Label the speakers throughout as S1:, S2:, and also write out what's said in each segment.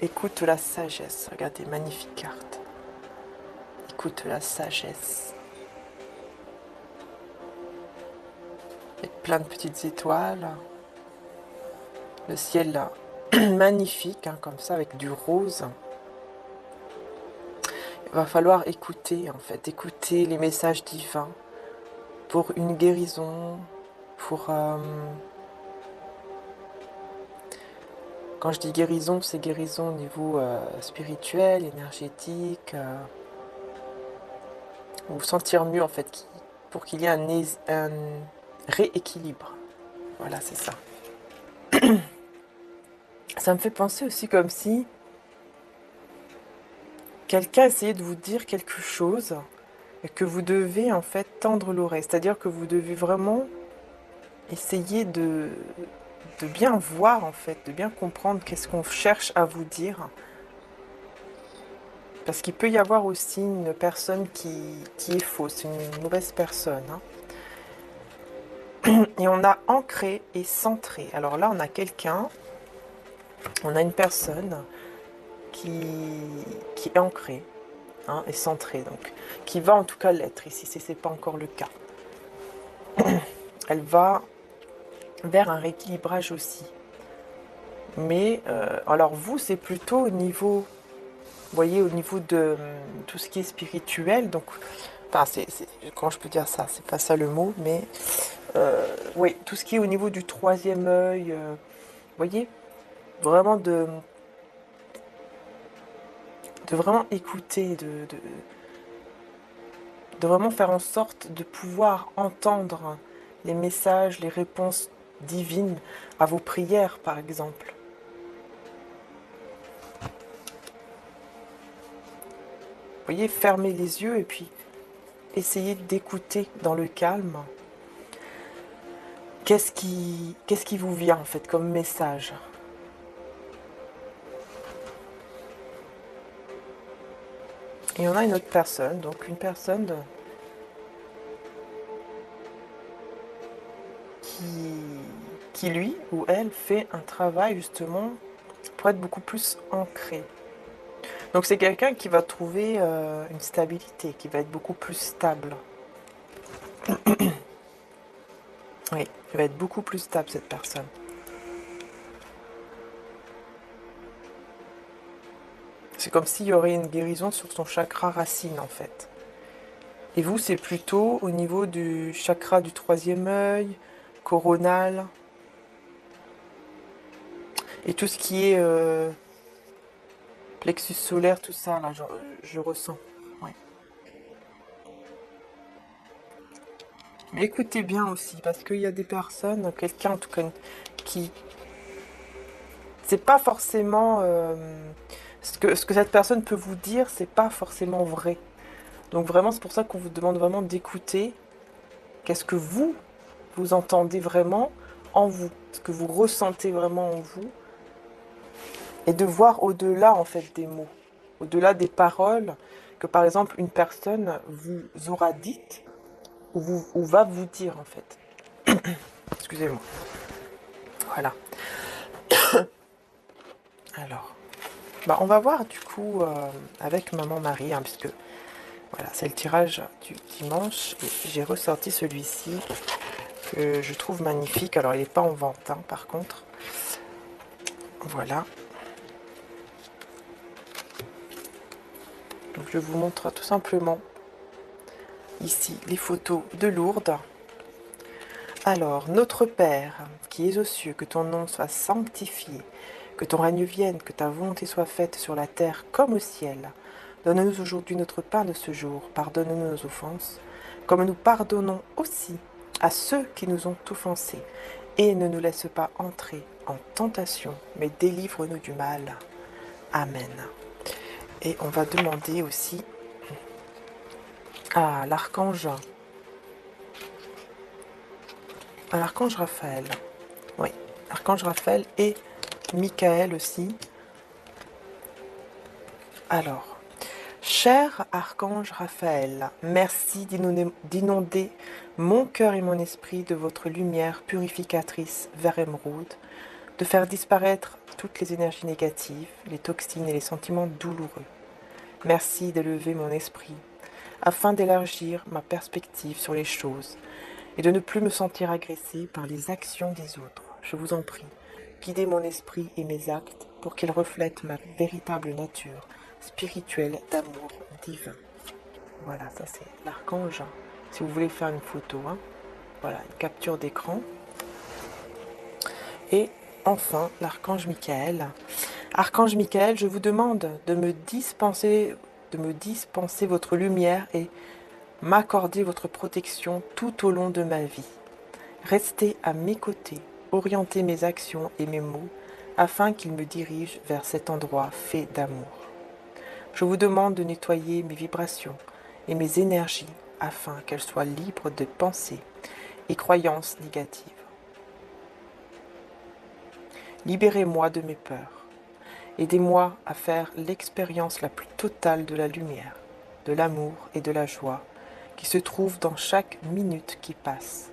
S1: Écoute la sagesse. Regardez, magnifique carte. Écoute la sagesse. Avec plein de petites étoiles. Le ciel là, magnifique, hein, comme ça, avec du rose. Il va falloir écouter, en fait, écouter les messages divins pour une guérison, pour... quand je dis guérison, c'est guérison au niveau spirituel, énergétique, vous sentir mieux, en fait, pour qu'il y ait un rééquilibre. Voilà, c'est ça. Ça me fait penser aussi comme si quelqu'un essayait de vous dire quelque chose et que vous devez en fait tendre l'oreille. C'est-à-dire que vous devez vraiment essayer de bien voir en fait, de bien comprendre qu'est-ce qu'on cherche à vous dire. Parce qu'il peut y avoir aussi une personne qui est fausse, une mauvaise personne, hein. Et on a ancré et centré. Alors là, on a quelqu'un, on a une personne qui est ancrée, hein, et centrée, donc qui va en tout cas l'être ici, si ce n'est pas encore le cas. Elle va vers un rééquilibrage aussi. Mais alors vous, c'est plutôt au niveau, vous voyez, au niveau de tout ce qui est spirituel. Donc, enfin, comment je peux dire ça? C'est pas ça le mot, mais oui, tout ce qui est au niveau du troisième œil. Vous voyez, vraiment de vraiment écouter, de vraiment faire en sorte de pouvoir entendre les messages, les réponses divines à vos prières, par exemple. Vous voyez, fermez les yeux et puis essayez d'écouter dans le calme. Qu'est-ce qui vous vient en fait comme message? Et on a une autre personne, donc une personne qui lui ou elle fait un travail justement pour être beaucoup plus ancré. Donc c'est quelqu'un qui va trouver une stabilité, qui va être beaucoup plus stable. Oui, il va être beaucoup plus stable cette personne. C'est comme s'il y aurait une guérison sur son chakra racine en fait. Et vous, c'est plutôt au niveau du chakra du troisième œil, coronal, et tout ce qui est plexus solaire, tout ça, là, je ressens. Ouais. Mais écoutez bien aussi, parce qu'il y a des personnes, quelqu'un en tout cas, qui... C'est pas forcément... ce que cette personne peut vous dire, c'est pas forcément vrai. Donc vraiment, c'est pour ça qu'on vous demande vraiment d'écouter. Qu'est-ce que vous entendez vraiment en vous? Ce que vous ressentez vraiment en vous? Et de voir au-delà en fait des mots, au-delà des paroles que par exemple une personne vous aura dites ou va vous dire en fait. Excusez-moi. Voilà. Alors, bah, on va voir du coup avec Maman Marie, hein, puisque voilà, c'est le tirage du dimanche et j'ai ressorti celui-ci que je trouve magnifique. Alors, il n'est pas en vente, hein, par contre. Voilà. Donc, je vous montre tout simplement ici les photos de Lourdes. Alors, notre Père, qui es aux cieux, que ton nom soit sanctifié, que ton règne vienne, que ta volonté soit faite sur la terre comme au ciel. Donne-nous aujourd'hui notre pain de ce jour. Pardonne-nous nos offenses, comme nous pardonnons aussi à ceux qui nous ont offensés. Et ne nous laisse pas entrer en tentation, mais délivre-nous du mal. Amen. Et on va demander aussi à l'archange Raphaël. Oui, l'archange Raphaël et Michael aussi. Alors, cher archange Raphaël, merci d'inonder mon cœur et mon esprit de votre lumière purificatrice vers émeraude de faire disparaître toutes les énergies négatives, les toxines et les sentiments douloureux. Merci d'élever mon esprit, afin d'élargir ma perspective sur les choses et de ne plus me sentir agressé par les actions des autres. Je vous en prie, guidez mon esprit et mes actes pour qu'ils reflètent ma véritable nature spirituelle d'amour divin. Voilà, ça c'est l'archange. Si vous voulez faire une photo, hein. Voilà, une capture d'écran. Et enfin, l'archange Michael. Archange Michael, je vous demande de me dispenser votre lumière et m'accorder votre protection tout au long de ma vie. Restez à mes côtés, orientez mes actions et mes mots afin qu'ils me dirigent vers cet endroit fait d'amour. Je vous demande de nettoyer mes vibrations et mes énergies afin qu'elles soient libres de pensées et croyances négatives. Libérez-moi de mes peurs. Aidez-moi à faire l'expérience la plus totale de la lumière, de l'amour et de la joie qui se trouve dans chaque minute qui passe.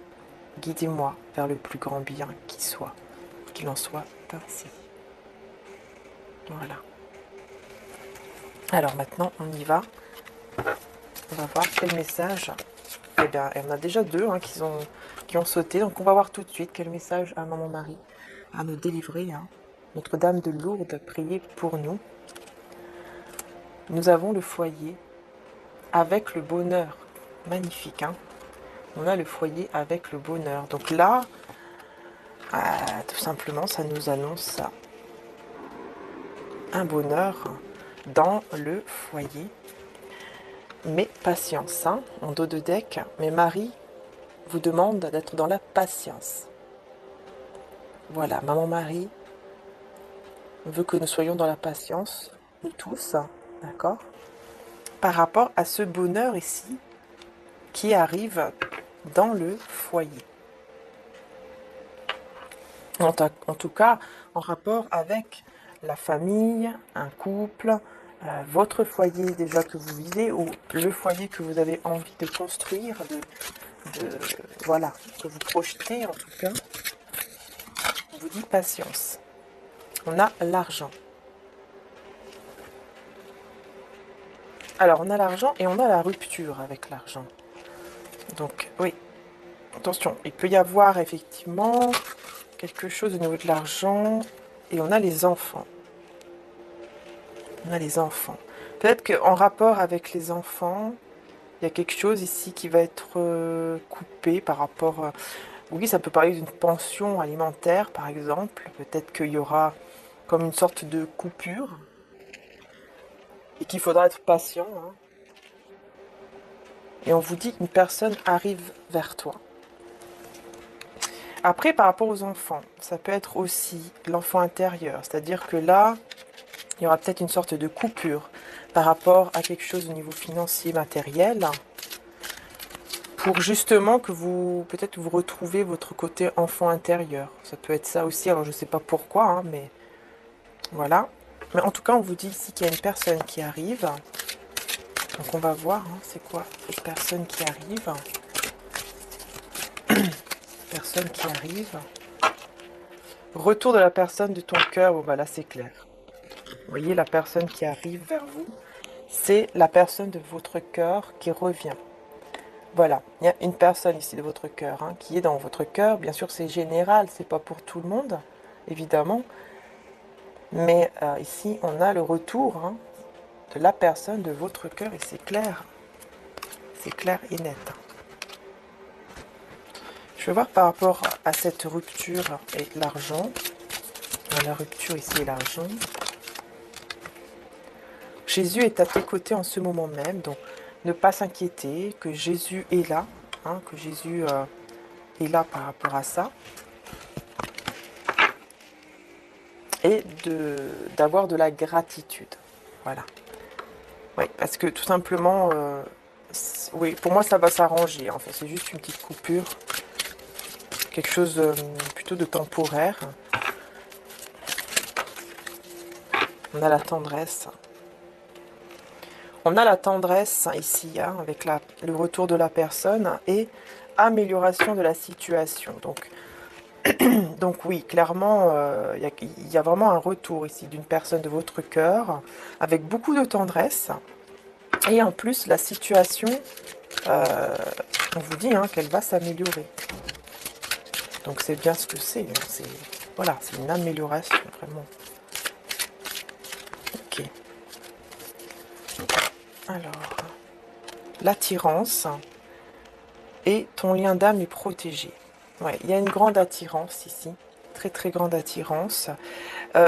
S1: Guidez-moi vers le plus grand bien qui soit, qu'il en soit ainsi. Voilà. Alors maintenant, on y va. On va voir quel message. Eh bien, il y en a déjà deux hein, qui ont sauté. Donc on va voir tout de suite quel message a Maman Marie à nous délivrer. Hein. Notre-Dame de Lourdes, priez pour nous. Nous avons le foyer avec le bonheur. Magnifique, hein. On a le foyer avec le bonheur. Donc là, tout simplement, ça nous annonce un bonheur dans le foyer. Mais patience, hein, en dos de deck. Mais Marie vous demande d'être dans la patience. Voilà, Maman Marie veut que nous soyons dans la patience, nous tous, d'accord, par rapport à ce bonheur ici qui arrive dans le foyer. En tout cas, en rapport avec la famille, un couple, votre foyer déjà que vous vivez ou le foyer que vous avez envie de construire, voilà, que vous projetez en tout cas. On vous dit patience. On a l'argent. Alors, on a l'argent et on a la rupture avec l'argent. Donc, oui, attention, il peut y avoir effectivement quelque chose au niveau de l'argent et on a les enfants. On a les enfants. Peut-être qu'en rapport avec les enfants, il y a quelque chose ici qui va être coupé par rapport... oui, ça peut parler d'une pension alimentaire, par exemple. Peut-être qu'il y aura comme une sorte de coupure et qu'il faudra être patient. Hein. Et on vous dit qu'une personne arrive vers toi. Après, par rapport aux enfants, ça peut être aussi l'enfant intérieur. C'est-à-dire que là, il y aura peut-être une sorte de coupure par rapport à quelque chose au niveau financier, matériel, pour justement que vous, peut-être vous retrouvez votre côté enfant intérieur. Ça peut être ça aussi, alors je ne sais pas pourquoi, hein, mais voilà. Mais en tout cas, on vous dit ici qu'il y a une personne qui arrive. Donc on va voir, hein, c'est quoi cette personne qui arrive. Personne qui arrive. Retour de la personne de ton cœur, bon bah là c'est clair. Vous voyez, la personne qui arrive vers vous, c'est la personne de votre cœur qui revient. Voilà, il y a une personne ici de votre cœur, hein, qui est dans votre cœur. Bien sûr, c'est général, c'est pas pour tout le monde, évidemment. Mais ici, on a le retour hein, de la personne de votre cœur et c'est clair. C'est clair et net. Je vais voir par rapport à cette rupture et l'argent. La rupture ici et l'argent. Jésus est à tes côtés en ce moment même, donc ne pas s'inquiéter, que Jésus est là, hein, que Jésus est là par rapport à ça. Et d'avoir de la gratitude. Voilà. Oui, parce que tout simplement, oui, pour moi ça va s'arranger. En fait, c'est juste une petite coupure. Quelque chose plutôt de temporaire. On a la tendresse. On a la tendresse ici, hein, avec le retour de la personne et amélioration de la situation. Donc, Donc oui, clairement, il y a vraiment un retour ici d'une personne de votre cœur, avec beaucoup de tendresse. Et en plus, la situation, euh, on vous dit hein, qu'elle va s'améliorer. Donc c'est bien ce que c'est. Hein, voilà, c'est une amélioration, vraiment. Ok. Alors, l'attirance et ton lien d'âme est protégé. Ouais, il y a une grande attirance ici. Très très grande attirance.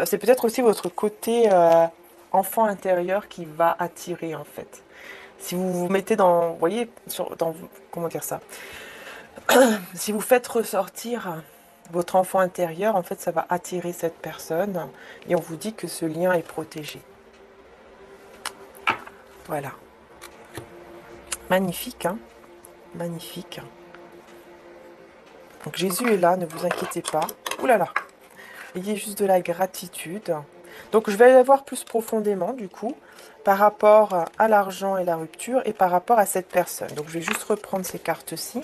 S1: C'est peut-être aussi votre côté enfant intérieur qui va attirer en fait. Si vous vous mettez dans, vous voyez, comment dire ça? Si vous faites ressortir votre enfant intérieur, en fait, ça va attirer cette personne et on vous dit que ce lien est protégé. Voilà. Magnifique, hein? Magnifique. Donc Jésus est là, ne vous inquiétez pas. Ouh là là. Ayez juste de la gratitude. Donc je vais aller voir plus profondément du coup par rapport à l'argent et la rupture et par rapport à cette personne. Donc je vais juste reprendre ces cartes-ci.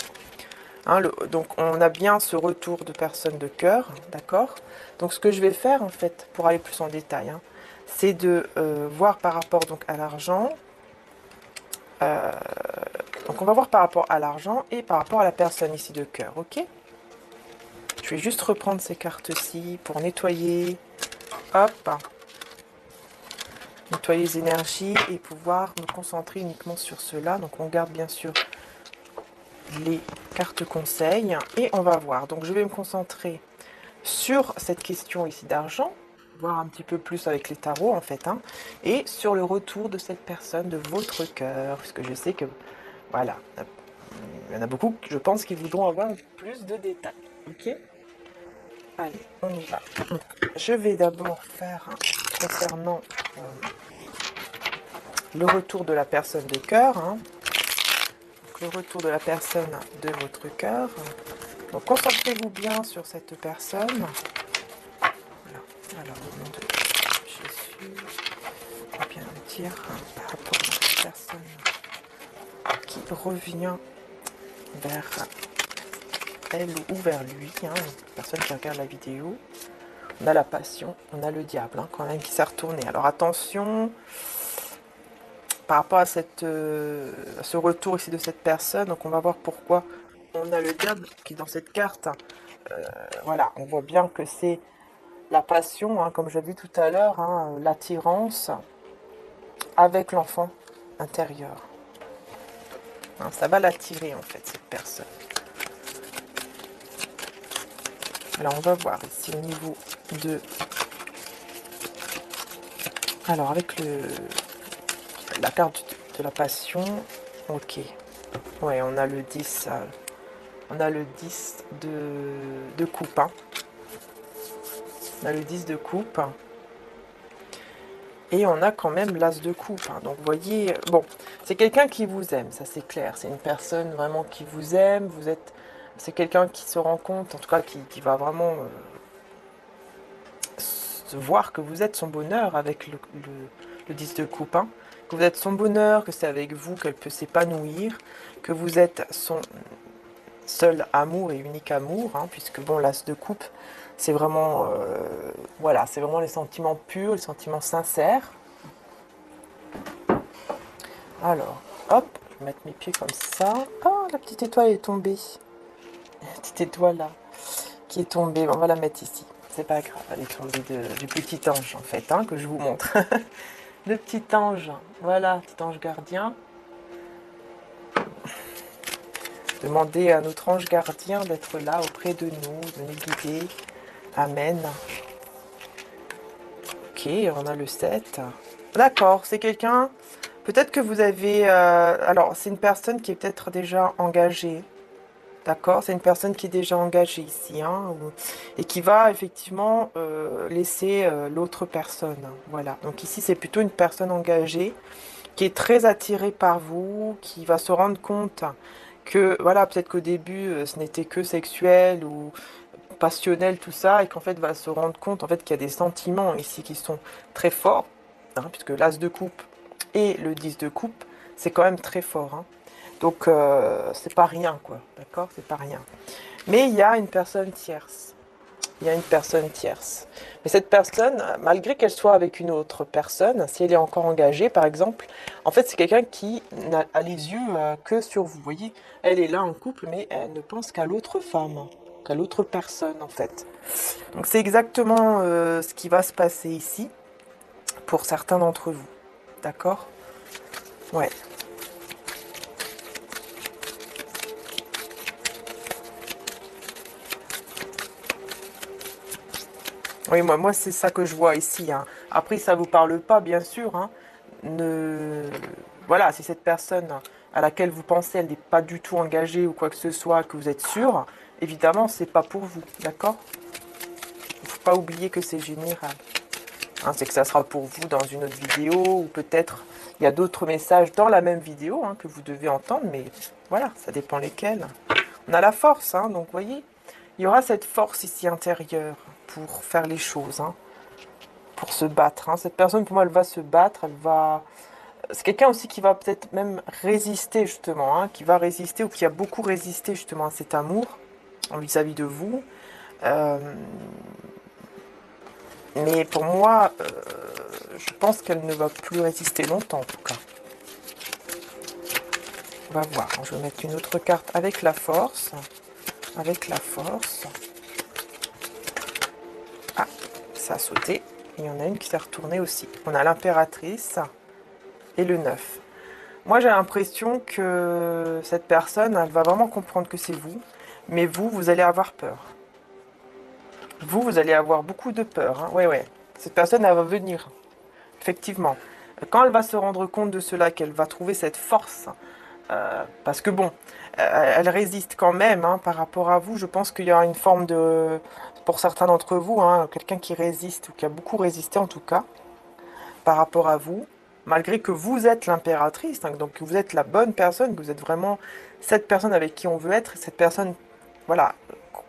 S1: Hein, donc on a bien ce retour de personne de cœur, d'accord? Donc ce que je vais faire en fait pour aller plus en détail, hein, c'est de voir par rapport donc à l'argent. Donc on va voir par rapport à l'argent et par rapport à la personne ici de cœur, ok? Je vais juste reprendre ces cartes-ci pour nettoyer. Hop, nettoyer les énergies et pouvoir me concentrer uniquement sur cela. Donc on garde bien sûr les cartes conseils et on va voir. Donc je vais me concentrer sur cette question ici d'argent, voir un petit peu plus avec les tarots en fait, hein, et sur le retour de cette personne de votre cœur, puisque je sais que voilà, il y en a beaucoup, je pense, qui voudront avoir plus de détails. Ok? Allez, on y va. Donc, je vais d'abord faire concernant le retour de la personne de cœur, hein. Donc, le retour de la personne de votre cœur. Donc concentrez-vous bien sur cette personne. Voilà. Alors au nom de Jésus, on va bien me dire par rapport à cette personne qui revient vers elle ou vers lui, hein, une personne qui regarde la vidéo. On a la passion, on a le diable hein, quand même qui s'est retourné. Alors attention, par rapport à, à ce retour ici de cette personne, donc on va voir pourquoi on a le diable qui est dans cette carte. Voilà, on voit bien que c'est la passion, hein, comme j'ai dit tout à l'heure, hein, l'attirance avec l'enfant intérieur. Hein, ça va l'attirer en fait, cette personne. Alors on va voir ici au niveau de... Alors avec la carte de la passion, ok. Ouais, on a le 10, on a le 10 de coupe. Hein. On a le 10 de coupe. Et on a quand même l'as de coupe. Hein. Donc vous voyez, bon, c'est quelqu'un qui vous aime, ça c'est clair. C'est une personne vraiment qui vous aime. Vous êtes, c'est quelqu'un qui se rend compte, en tout cas qui va vraiment voir que vous êtes son bonheur avec le 10 de coupe. Hein. Que vous êtes son bonheur, que c'est avec vous qu'elle peut s'épanouir, que vous êtes son seul amour et unique amour, hein, puisque bon, l'as de coupe, c'est vraiment, voilà, c'est vraiment les sentiments purs, les sentiments sincères. Alors, hop, je vais mettre mes pieds comme ça. Oh, la petite étoile est tombée. La petite étoile là, qui est tombée. Bon, on va la mettre ici. C'est pas grave, elle est tombée du petit ange en fait, hein, que je vous montre. Le petit ange, voilà, petit ange gardien. Demandez à notre ange gardien d'être là auprès de nous, de nous guider. Amen. Ok, on a le 7. D'accord, c'est quelqu'un... Peut-être que vous avez... alors, c'est une personne qui est peut-être déjà engagée. D'accord? C'est une personne qui est déjà engagée ici. Hein, et qui va effectivement laisser l'autre personne. Voilà. Donc ici, c'est plutôt une personne engagée qui est très attirée par vous, qui va se rendre compte que, voilà, peut-être qu'au début, ce n'était que sexuel ou passionnel, tout ça, et qu'en fait, va se rendre compte en fait qu'il y a des sentiments ici qui sont très forts, hein, puisque l'as de coupe et le 10 de coupe, c'est quand même très fort. Hein. Donc, c'est pas rien, quoi, d'accord? C'est pas rien. Mais il y a une personne tierce. Il y a une personne tierce. Mais cette personne, malgré qu'elle soit avec une autre personne, si elle est encore engagée, par exemple, en fait, c'est quelqu'un qui a les yeux que sur vous. Vous voyez, elle est là en couple, mais elle ne pense qu'à l'autre femme, qu'à l'autre personne, en fait. Donc, c'est exactement ce qui va se passer ici pour certains d'entre vous. D'accord? Ouais. Oui, moi c'est ça que je vois ici, hein. Après, ça vous parle pas, bien sûr, hein. Ne... Voilà, si cette personne à laquelle vous pensez, elle n'est pas du tout engagée ou quoi que ce soit, que vous êtes sûr, évidemment, c'est pas pour vous, d'accord? Il faut pas oublier que c'est général. Hein, c'est que ça sera pour vous dans une autre vidéo, ou peut-être il y a d'autres messages dans la même vidéo hein, que vous devez entendre, mais voilà, ça dépend lesquels. On a la force, hein, donc vous voyez, il y aura cette force ici intérieure pour faire les choses, hein, pour se battre. Hein. Cette personne, pour moi, elle va se battre, elle va... C'est quelqu'un aussi qui va peut-être même résister, justement, hein, qui va résister ou qui a beaucoup résisté, justement, à cet amour vis-à-vis de vous. Euh, mais pour moi, je pense qu'elle ne va plus résister longtemps, en tout cas. On va voir. Je vais mettre une autre carte avec la force. Avec la force. Ah, ça a sauté. Et il y en a une qui s'est retournée aussi. On a l'impératrice et le 9. Moi, j'ai l'impression que cette personne, elle va vraiment comprendre que c'est vous. Mais vous, vous allez avoir peur. Vous allez avoir beaucoup de peur. Hein. Ouais, ouais. Cette personne, elle va venir. Effectivement. Quand elle va se rendre compte de cela, qu'elle va trouver cette force, parce que bon, elle résiste quand même hein, par rapport à vous. Je pense qu'il y aura une forme de, pour certains d'entre vous, hein, quelqu'un qui résiste ou qui a beaucoup résisté en tout cas par rapport à vous, malgré que vous êtes l'impératrice, hein, donc que vous êtes la bonne personne, que vous êtes vraiment cette personne avec qui on veut être, cette personne, voilà,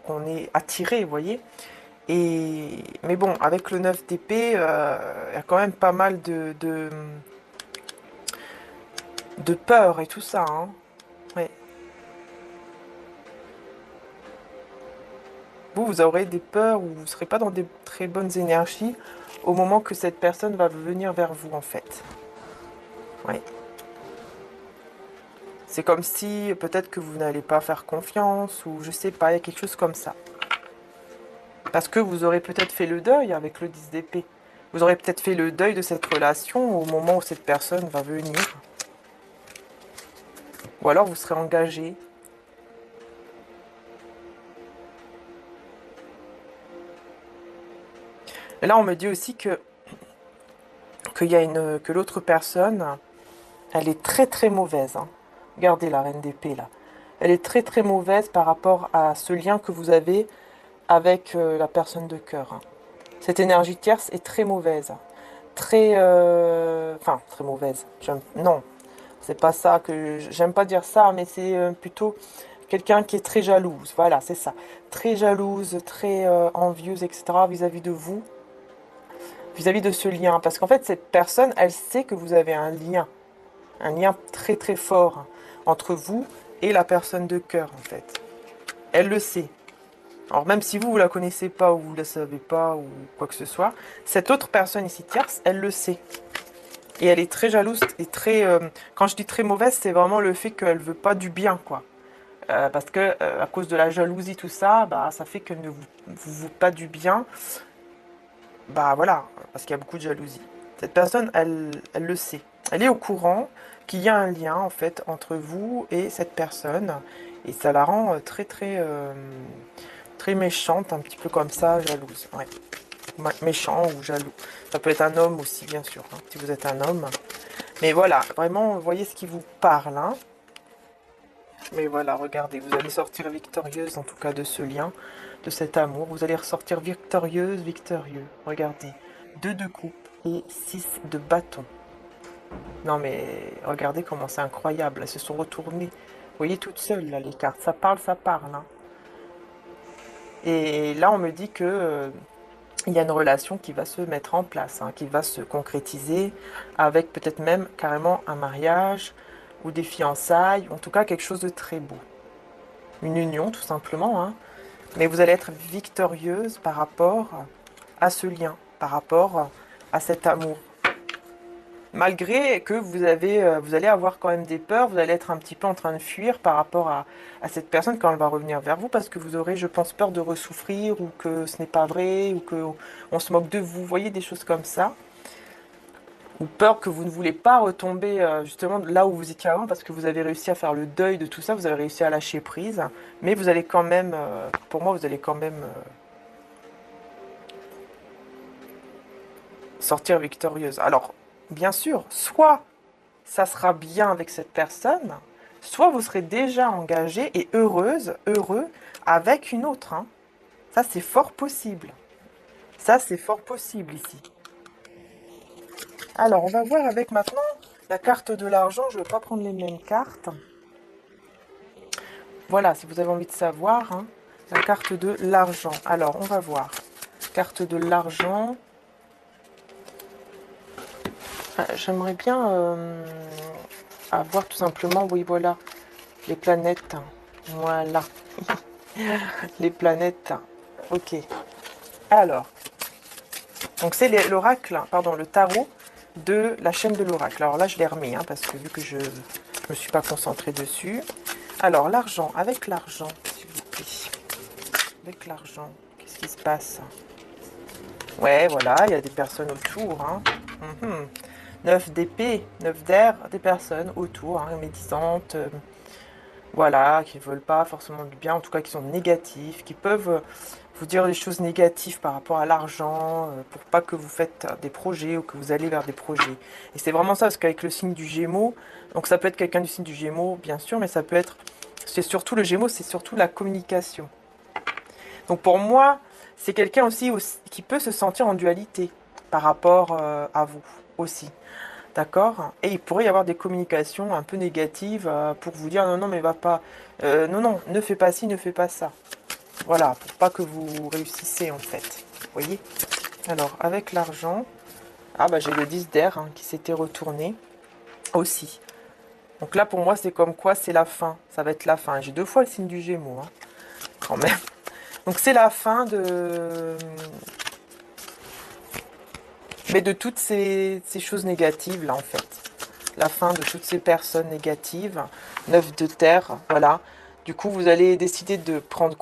S1: qu'on est attiré, vous voyez. Et mais bon, avec le 9 d'épée, il y a quand même pas mal de peur et tout ça. Hein. Ouais. Vous aurez des peurs ou vous ne serez pas dans des très bonnes énergies au moment que cette personne va venir vers vous, en fait. Oui. C'est comme si peut-être que vous n'allez pas faire confiance ou je sais pas, il y a quelque chose comme ça. Parce que vous aurez peut-être fait le deuil avec le 10 d'épée. Vous aurez peut-être fait le deuil de cette relation au moment où cette personne va venir. Ou alors vous serez engagé. Et là, on me dit aussi qu'il y a que l'autre personne, elle est très très mauvaise. Hein. Regardez la reine d'épée là. Elle est très très mauvaise par rapport à ce lien que vous avez avec la personne de cœur. Hein. Cette énergie tierce est très mauvaise. Très... Enfin, très mauvaise. Non, c'est pas ça que... J'aime pas dire ça, mais c'est plutôt quelqu'un qui est très jalouse. Voilà, c'est ça. Très jalouse, très envieuse, etc. vis-à-vis de vous, vis-à-vis de ce lien. Parce qu'en fait, cette personne, elle sait que vous avez un lien très très fort entre vous et la personne de cœur, en fait. Elle le sait. Alors même si vous, vous la connaissez pas ou vous la savez pas ou quoi que ce soit, cette autre personne ici tierce, elle le sait. Et elle est très jalouse et très... quand je dis très mauvaise, c'est vraiment le fait qu'elle veut pas du bien, quoi. Parce que à cause de la jalousie, tout ça, bah, ça fait qu'elle ne vous veut pas du bien. Bah voilà, parce qu'il y a beaucoup de jalousie. Cette personne, elle le sait. Elle est au courant qu'il y a un lien, en fait, entre vous et cette personne. Et ça la rend très, très, très méchante, un petit peu comme ça, jalouse. Ouais. Méchant ou jaloux. Ça peut être un homme aussi, bien sûr, hein, si vous êtes un homme. Mais voilà, vraiment, voyez ce qui vous parle. Hein. Mais voilà, regardez, vous allez sortir victorieuse, en tout cas, de ce lien, de cet amour. Vous allez ressortir victorieuse, victorieux. Regardez, 2 de coupe et 6 de bâton. Non mais, regardez comment c'est incroyable. Elles se sont retournées. Vous voyez, toutes seules, là, les cartes. Ça parle, ça parle. Hein. Et là, on me dit que... il y a une relation qui va se mettre en place, hein, qui va se concrétiser avec peut-être même carrément un mariage ou des fiançailles, en tout cas quelque chose de très beau. Une union tout simplement. Hein. Mais vous allez être victorieuse par rapport à ce lien, par rapport à cet amour. Malgré que vous allez avoir quand même des peurs, vous allez être un petit peu en train de fuir par rapport à cette personne quand elle va revenir vers vous, parce que vous aurez, je pense, peur de ressouffrir, ou que ce n'est pas vrai, ou que on se moque de vous, vous voyez, des choses comme ça. Ou peur que vous ne voulez pas retomber justement là où vous étiez avant, parce que vous avez réussi à faire le deuil de tout ça, vous avez réussi à lâcher prise, mais vous allez quand même, pour moi, vous allez quand même sortir victorieuse. Alors, bien sûr, soit ça sera bien avec cette personne, soit vous serez déjà engagé et heureuse, heureux avec une autre, hein. Ça, c'est fort possible. Ça, c'est fort possible ici. Alors, on va voir avec maintenant la carte de l'argent. Je ne vais pas prendre les mêmes cartes. Voilà, si vous avez envie de savoir, hein, la carte de l'argent. Alors, on va voir. Carte de l'argent. J'aimerais bien avoir tout simplement, oui, voilà, les planètes. Voilà, les planètes. Ok. Alors, donc c'est l'oracle, pardon, le tarot de la chaîne de l'oracle. Alors là, je l'ai remis, hein, parce que vu que je ne me suis pas concentrée dessus. Alors, l'argent, avec l'argent, s'il vous plaît. Avec l'argent, qu'est-ce qui se passe? Ouais, voilà, il y a des personnes autour, hein. 9 d'épée, 9 d'air, des personnes autour, hein, médisantes, voilà, qui ne veulent pas forcément du bien, en tout cas qui sont négatifs, qui peuvent vous dire des choses négatives par rapport à l'argent, pour pas que vous faites des projets ou que vous allez vers des projets. Et c'est vraiment ça, parce qu'avec le signe du Gémeaux, donc ça peut être quelqu'un du signe du Gémeaux, bien sûr, mais ça peut être, c'est surtout le Gémeaux, c'est surtout la communication. Donc pour moi, c'est quelqu'un aussi qui peut se sentir en dualité par rapport à vous aussi. D'accord? Et il pourrait y avoir des communications un peu négatives pour vous dire non, non, mais va pas. Non, non, ne fais pas ci, ne fais pas ça. Voilà, pour pas que vous réussissez en fait. Vous voyez? Alors, avec l'argent, ah bah j'ai le 10 d'air hein, qui s'était retourné aussi. Donc là, pour moi, c'est comme quoi c'est la fin. Ça va être la fin. J'ai deux fois le signe du Gémeaux, hein, quand même. Donc c'est la fin de, mais de toutes ces choses négatives là en fait. La fin de toutes ces personnes négatives. 9 de terre, voilà. Du coup, vous allez décider de prendre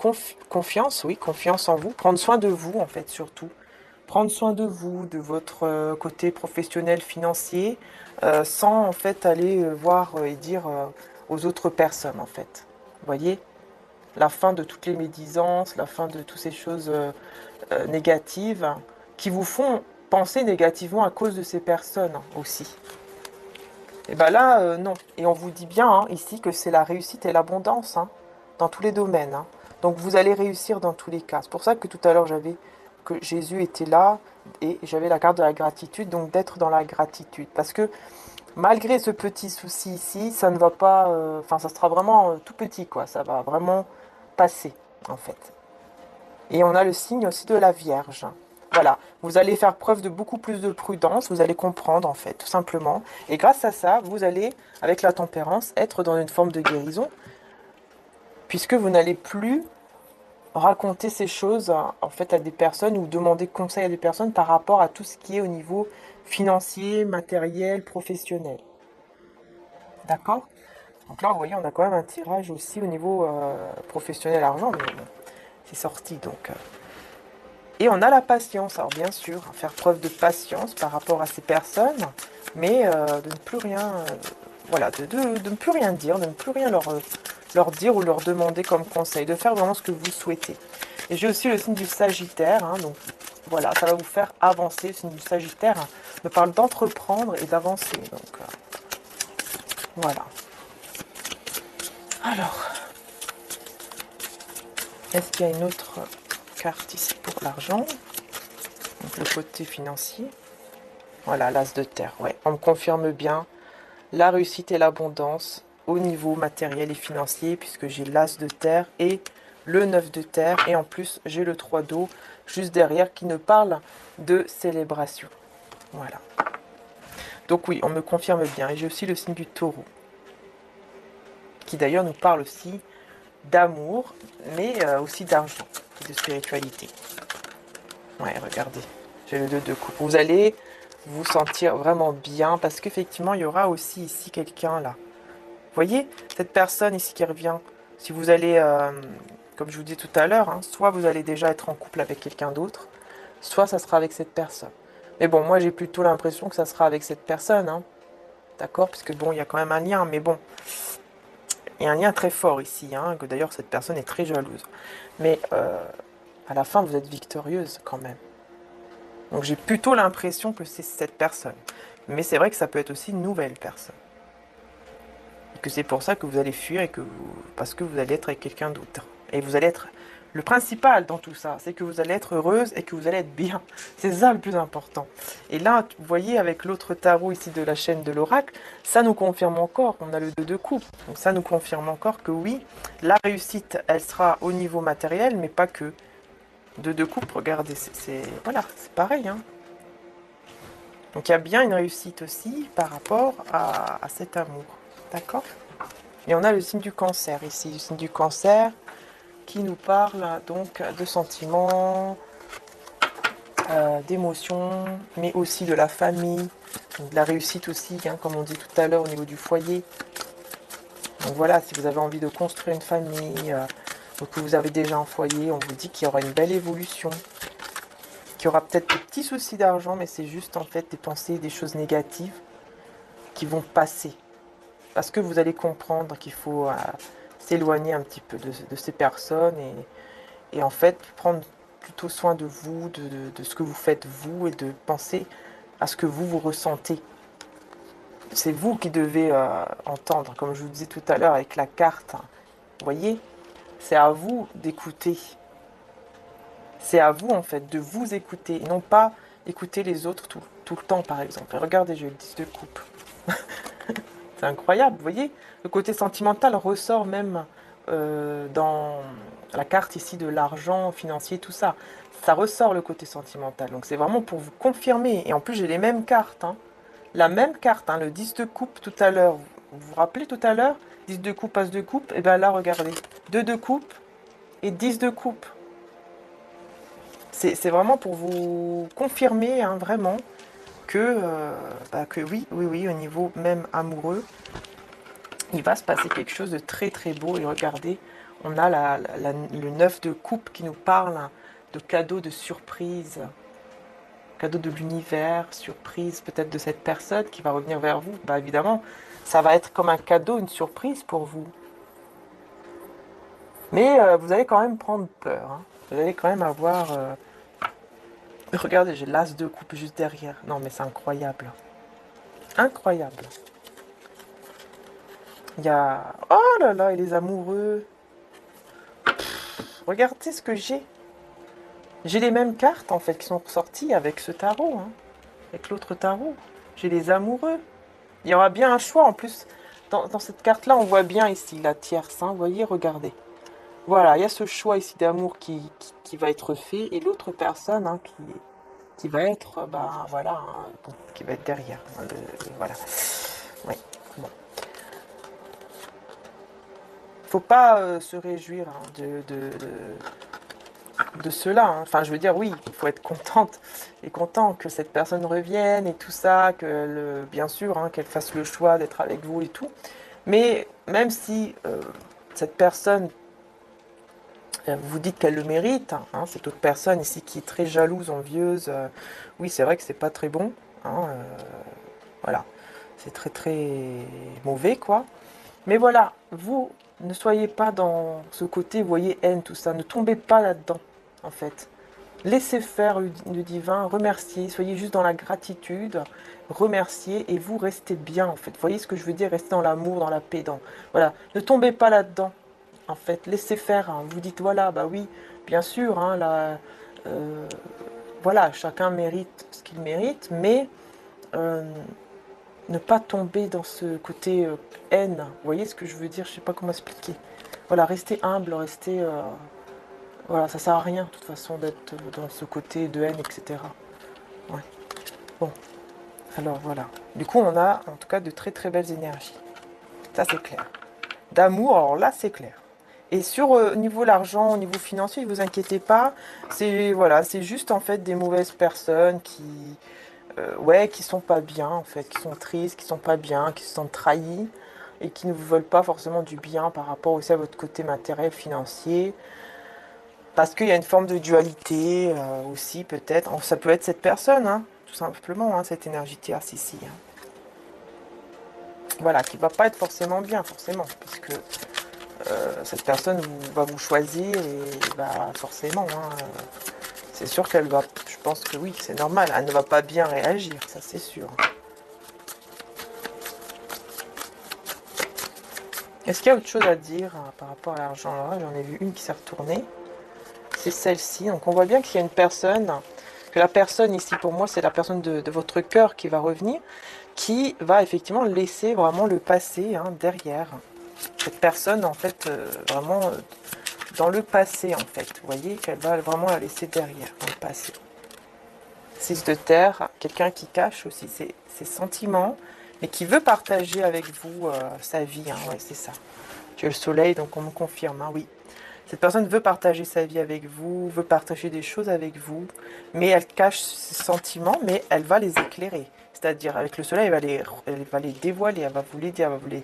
S1: confiance, oui, confiance en vous, prendre soin de vous en fait surtout. Prendre soin de vous, de votre côté professionnel, financier, sans en fait aller voir et dire aux autres personnes en fait. Vous voyez? La fin de toutes les médisances, la fin de toutes ces choses négatives qui vous font penser négativement à cause de ces personnes aussi. Et bien là, non. Et on vous dit bien hein, ici que c'est la réussite et l'abondance hein, dans tous les domaines. Hein. Donc vous allez réussir dans tous les cas. C'est pour ça que tout à l'heure j'avais que Jésus était là et j'avais la carte de la gratitude, donc d'être dans la gratitude. Parce que malgré ce petit souci ici, ça ne va pas, enfin ça sera vraiment tout petit quoi. Ça va vraiment passer en fait. Et on a le signe aussi de la Vierge. Voilà, vous allez faire preuve de beaucoup plus de prudence, vous allez comprendre en fait, tout simplement. Et grâce à ça, vous allez, avec la tempérance, être dans une forme de guérison, puisque vous n'allez plus raconter ces choses en fait à des personnes ou demander conseil à des personnes par rapport à tout ce qui est au niveau financier, matériel, professionnel. D'accord? Donc là, vous voyez, on a quand même un tirage aussi au niveau professionnel argent, mais bon, c'est sorti donc. Et on a la patience, alors bien sûr, faire preuve de patience par rapport à ces personnes, mais de ne plus rien, voilà, de ne plus rien dire, de ne plus rien leur dire ou leur demander comme conseil, de faire vraiment ce que vous souhaitez. Et j'ai aussi le signe du Sagittaire, hein, donc voilà, ça va vous faire avancer. Le signe du Sagittaire hein, me parle d'entreprendre et d'avancer, donc voilà. Alors, est-ce qu'il y a une autre carte ici pour l'argent? Donc le côté financier. Voilà, l'as de terre, ouais. On me confirme bien la réussite et l'abondance au niveau matériel et financier, puisque j'ai l'as de terre et le 9 de terre. Et en plus, j'ai le 3 d'eau juste derrière qui ne parle de célébration. Voilà. Donc oui, on me confirme bien. Et j'ai aussi le signe du taureau, qui d'ailleurs nous parle aussi d'amour, mais aussi d'argent et de spiritualité. Ouais, regardez, j'ai le 2 de coupe. Vous allez vous sentir vraiment bien parce qu'effectivement, il y aura aussi ici quelqu'un là. Vous voyez, cette personne ici qui revient, si vous allez, comme je vous dis tout à l'heure, hein, soit vous allez déjà être en couple avec quelqu'un d'autre, soit ça sera avec cette personne. Mais bon, moi j'ai plutôt l'impression que ça sera avec cette personne, hein, d'accord? Parce que bon, il y a quand même un lien, mais bon, il y a un lien très fort ici, hein, que d'ailleurs cette personne est très jalouse. Mais à la fin, vous êtes victorieuse quand même. Donc j'ai plutôt l'impression que c'est cette personne. Mais c'est vrai que ça peut être aussi une nouvelle personne. Et que c'est pour ça que vous allez fuir et que parce que vous allez être avec quelqu'un d'autre. Et vous allez être... Le principal dans tout ça, c'est que vous allez être heureuse et que vous allez être bien. C'est ça le plus important. Et là, vous voyez, avec l'autre tarot ici de la chaîne de l'oracle, ça nous confirme encore, on a le 2 de coupe. Donc ça nous confirme encore que oui, la réussite, elle sera au niveau matériel, mais pas que. 2 de coupe, regardez, voilà, c'est pareil, hein. Donc il y a bien une réussite aussi par rapport à cet amour. D'accord? Et on a le signe du cancer ici, le signe du cancer qui nous parle donc de sentiments, d'émotions, mais aussi de la famille, donc de la réussite aussi, hein, comme on dit tout à l'heure au niveau du foyer. Donc voilà, si vous avez envie de construire une famille, ou que vous avez déjà un foyer, on vous dit qu'il y aura une belle évolution, qu'il y aura peut-être des petits soucis d'argent, mais c'est juste en fait des pensées, des choses négatives qui vont passer. Parce que vous allez comprendre qu'il faut s'éloigner un petit peu de ces personnes et en fait prendre plutôt soin de vous, de ce que vous faites vous et de penser à ce que vous ressentez. C'est vous qui devez entendre, comme je vous disais tout à l'heure avec la carte. Vous voyez, c'est à vous d'écouter. C'est à vous en fait de vous écouter et non pas écouter les autres tout le temps par exemple. Et regardez, j'ai le 10 de coupe. C'est incroyable, vous voyez. Le côté sentimental ressort même dans la carte ici de l'argent financier, tout ça. Ça ressort le côté sentimental. Donc c'est vraiment pour vous confirmer. Et en plus, j'ai les mêmes cartes, hein. La même carte, hein, le 10 de coupe tout à l'heure. Vous vous rappelez tout à l'heure 10 de coupe, as de coupe. Et bien là, regardez. 2 de coupe et 10 de coupe. C'est vraiment pour vous confirmer, hein, vraiment, que oui, oui, oui, au niveau même amoureux, il va se passer quelque chose de très très beau. Et regardez, on a le 9 de coupe qui nous parle de cadeaux de surprise, cadeau de l'univers, surprise peut-être de cette personne qui va revenir vers vous. Bah évidemment, ça va être comme un cadeau, une surprise pour vous. Mais vous allez quand même prendre peur, hein. Vous allez quand même avoir... Regardez, j'ai l'as de coupe juste derrière. Non mais c'est incroyable. Incroyable. Il y a... Oh là là, et les amoureux. Regardez ce que j'ai. J'ai les mêmes cartes en fait qui sont ressorties avec ce tarot, hein, avec l'autre tarot. J'ai les amoureux. Il y aura bien un choix en plus. Dans cette carte-là, on voit bien ici la tierce. Hein, vous voyez, regardez. Voilà, il y a ce choix ici d'amour qui va être fait et l'autre personne hein, qui va être, bah voilà, hein, bon, qui va être derrière. Hein, voilà. Oui. Bon. Faut pas se réjouir hein, de cela. Hein. Enfin, je veux dire, oui, il faut être contente et content que cette personne revienne et tout ça, que bien sûr, hein, qu'elle fasse le choix d'être avec vous et tout. Mais même si cette personne, vous dites qu'elle le mérite, hein, cette autre personne ici qui est très jalouse, envieuse, oui, c'est vrai que c'est pas très bon. Hein, voilà, c'est très très mauvais, quoi. Mais voilà, vous ne soyez pas dans ce côté, vous voyez, haine, tout ça. Ne tombez pas là-dedans, en fait. Laissez faire le divin, remerciez, soyez juste dans la gratitude, remerciez et vous restez bien, en fait. Vous voyez ce que je veux dire? Restez dans l'amour, dans la paix, Voilà, ne tombez pas là-dedans, en fait. Laissez faire, hein. Vous dites, voilà, bah oui, bien sûr, hein, euh, voilà, chacun mérite ce qu'il mérite, mais... euh, ne pas tomber dans ce côté haine. Vous voyez ce que je veux dire? Je sais pas comment expliquer. Voilà, rester humble, rester... voilà, ça sert à rien, de toute façon, d'être dans ce côté de haine, etc. Ouais. Bon, alors voilà. Du coup, on a, en tout cas, de très très belles énergies. Ça, c'est clair. D'amour, alors là, c'est clair. Et sur au niveau de l'argent, au niveau financier, ne vous inquiétez pas. C'est voilà, c'est juste en fait des mauvaises personnes ouais, qui sont pas bien en fait, qui sont tristes, qui sont pas bien, qui se sentent trahis et qui ne vous veulent pas forcément du bien par rapport aussi à votre côté matériel, financier. Parce qu'il y a une forme de dualité aussi peut-être. Ça peut être cette personne, hein, tout simplement, hein, cette énergie tierce ici, hein. Voilà, qui va pas être forcément bien, forcément, puisque cette personne va vous choisir et bah, forcément, hein, c'est sûr qu'elle va, je pense que oui, c'est normal, elle ne va pas bien réagir, ça c'est sûr. Est-ce qu'il y a autre chose à dire par rapport à l'argent? Alors là, j'en ai vu une qui s'est retournée, c'est celle-ci. Donc on voit bien qu'il y a une personne, que la personne ici pour moi c'est la personne de votre cœur qui va revenir, qui va effectivement laisser vraiment le passé, hein, derrière. Cette personne en fait vraiment dans le passé en fait. Vous voyez qu'elle va vraiment la laisser derrière, dans le passé. 6 de terre, quelqu'un qui cache aussi ses sentiments, mais qui veut partager avec vous sa vie, hein, ouais, c'est ça. J'ai le soleil, donc on me confirme, hein, oui. Cette personne veut partager sa vie avec vous, veut partager des choses avec vous, mais elle cache ses sentiments, mais elle va les éclairer. C'est-à-dire, avec le soleil, elle va les dévoiler, elle va vous les dire, elle va vous les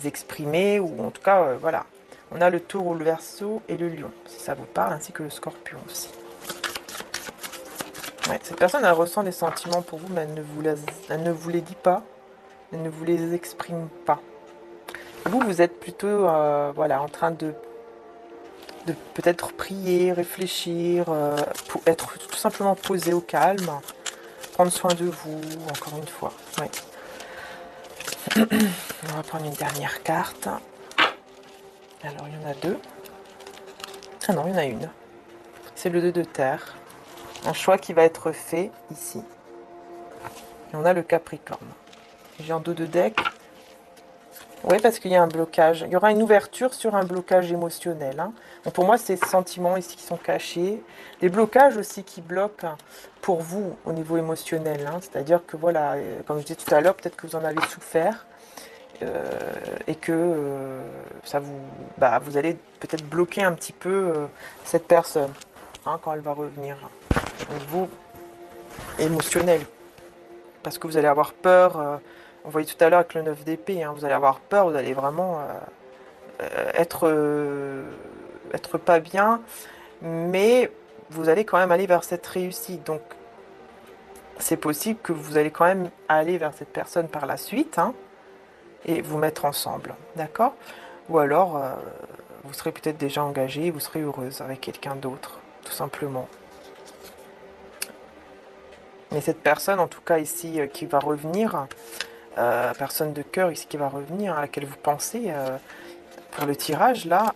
S1: exprimer, ou en tout cas, voilà. On a le taureau, le verseau et le lion, si ça vous parle, ainsi que le scorpion aussi. Ouais, cette personne, elle ressent des sentiments pour vous, mais elle ne vous les dit pas, elle ne vous les exprime pas. Vous, vous êtes plutôt voilà, en train de peut-être prier, réfléchir, pour être tout simplement posé au calme, prendre soin de vous, encore une fois. Ouais. On va prendre une dernière carte. Alors, il y en a deux. Ah non, il y en a une. C'est le 2 de terre. Un choix qui va être fait ici. Et on a le Capricorne. J'ai en dos de deck. Oui, parce qu'il y a un blocage. Il y aura une ouverture sur un blocage émotionnel, hein. Donc pour moi, c'est ces sentiments ici qui sont cachés. Des blocages aussi qui bloquent pour vous au niveau émotionnel, hein. C'est-à-dire que voilà, comme je disais tout à l'heure, peut-être que vous en avez souffert et que ça vous, bah, vous allez peut-être bloquer un petit peu cette personne, hein, quand elle va revenir au niveau émotionnel. Parce que vous allez avoir peur. On voyait tout à l'heure avec le 9 d'épée, hein, vous allez avoir peur, vous allez vraiment être, être pas bien, mais vous allez quand même aller vers cette réussite. Donc, c'est possible que vous allez quand même aller vers cette personne par la suite, hein, et vous mettre ensemble, d'accord? Ou alors, vous serez peut-être déjà engagé, vous serez heureuse avec quelqu'un d'autre, tout simplement. Mais cette personne, en tout cas ici, qui va revenir, personne de cœur ici qui va revenir, à laquelle vous pensez, pour le tirage, là,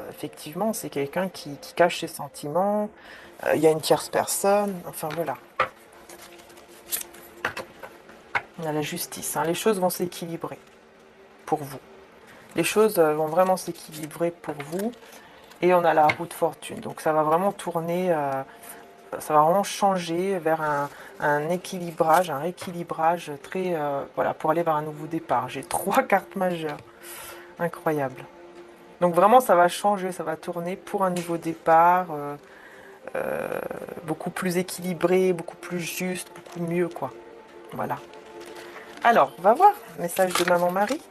S1: effectivement, c'est quelqu'un qui cache ses sentiments. Il y a une tierce personne. Enfin, voilà. On a la justice, hein. Les choses vont s'équilibrer pour vous. Les choses vont vraiment s'équilibrer pour vous. Et on a la roue de fortune. Donc, ça va vraiment tourner, ça va vraiment changer vers un équilibrage, un rééquilibrage très... voilà, pour aller vers un nouveau départ. J'ai 3 cartes majeures. Incroyable. Donc, vraiment, ça va changer, ça va tourner pour un nouveau départ. Beaucoup plus équilibré, beaucoup plus juste, beaucoup mieux, quoi. Voilà. Alors, on va voir le message de Maman Marie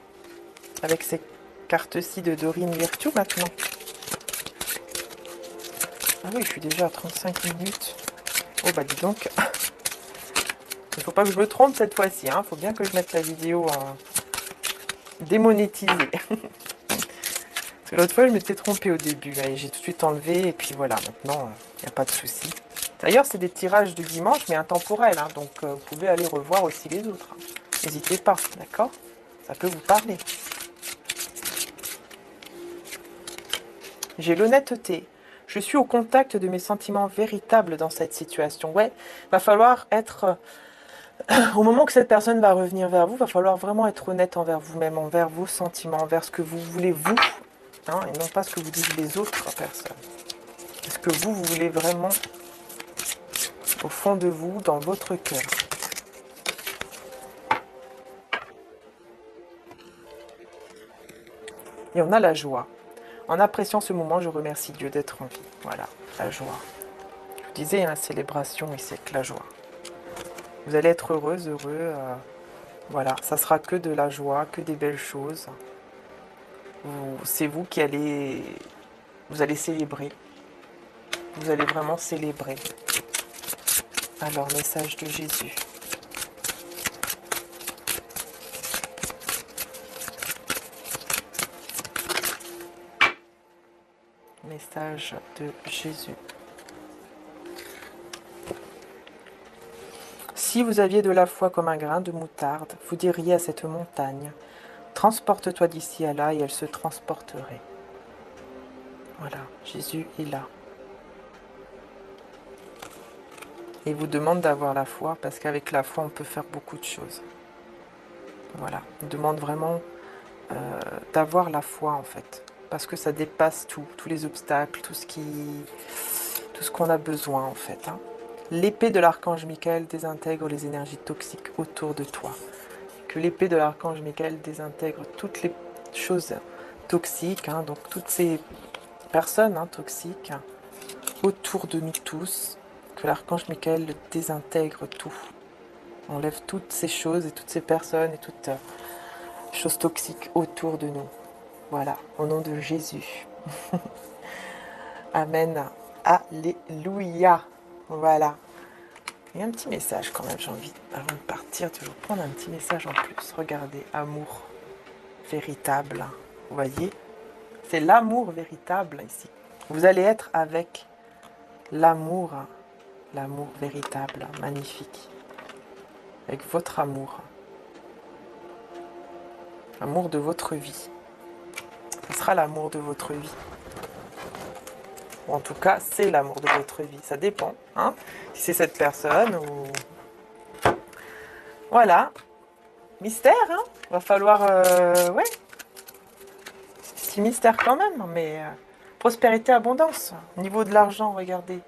S1: avec ces cartes-ci de Dorine Virtue maintenant. Ah oui, je suis déjà à 35 minutes. Oh bah dis donc. Il ne faut pas que je me trompe cette fois-ci, hein. Il faut bien que je mette la vidéo en démonétisée. Parce que l'autre fois, je m'étais trompée au début, là, et j'ai tout de suite enlevé, et puis voilà, maintenant, il n'y a pas de souci. D'ailleurs, c'est des tirages du dimanche, mais intemporels, hein, donc vous pouvez aller revoir aussi les autres, hein. N'hésitez pas, d'accord? Ça peut vous parler. J'ai l'honnêteté. Je suis au contact de mes sentiments véritables dans cette situation. Ouais, va falloir être... au moment que cette personne va revenir vers vous, va falloir vraiment être honnête envers vous-même, envers vos sentiments, envers ce que vous voulez vous, hein, et non pas ce que vous disent les autres personnes. Ce que vous voulez vraiment au fond de vous, dans votre cœur. Et on a la joie. En appréciant ce moment, je remercie Dieu d'être en vie. Voilà, la joie. Je vous disais, la célébration, et c'est que la joie. Vous allez être heureuse, heureux. Voilà, ça sera que de la joie, que des belles choses. C'est vous qui allez... Vous allez célébrer. Vous allez vraiment célébrer. Alors, message de Jésus. Message de Jésus. Si vous aviez de la foi comme un grain de moutarde, vous diriez à cette montagne, transporte-toi d'ici à là, et elle se transporterait. Voilà, Jésus est là. Et il vous demande d'avoir la foi, parce qu'avec la foi, on peut faire beaucoup de choses. Voilà, il demande vraiment d'avoir la foi, en fait. Parce que ça dépasse tout, tous les obstacles, tout ce qu'on a besoin, en fait. Hein. L'épée de l'archange Michael désintègre les énergies toxiques autour de toi. Que l'épée de l'archange Michael désintègre toutes les choses toxiques, hein, donc toutes ces personnes toxiques autour de nous tous. Que l'archange Michael désintègre tout. Enlève toutes ces choses et toutes ces personnes et toutes choses toxiques autour de nous. Voilà, au nom de Jésus. Amen. Alléluia. Voilà. Il y a un petit message quand même, j'ai envie, avant de partir, de vous prendre un petit message en plus. Regardez, amour véritable. Vous voyez, c'est l'amour véritable ici. Vous allez être avec l'amour véritable, magnifique. Avec votre amour. L'amour de votre vie. Ce sera l'amour de votre vie. Ou en tout cas, c'est l'amour de votre vie. Ça dépend. Hein, si c'est cette personne ou... Voilà. Mystère, hein. Va falloir... ouais. Petit mystère quand même. Mais prospérité, abondance. Au niveau de l'argent, regardez.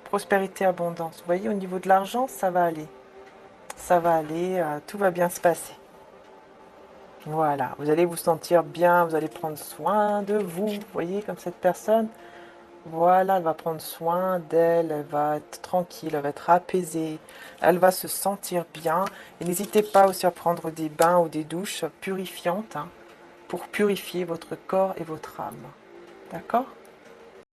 S1: Prospérité, abondance. Vous voyez, au niveau de l'argent, ça va aller. Ça va aller. Tout va bien se passer. Voilà. Vous allez vous sentir bien. Vous allez prendre soin de vous. Vous voyez, comme cette personne... Voilà, elle va prendre soin d'elle, elle va être tranquille, elle va être apaisée, elle va se sentir bien. Et n'hésitez pas aussi à prendre des bains ou des douches purifiantes pour purifier votre corps et votre âme. D'accord ?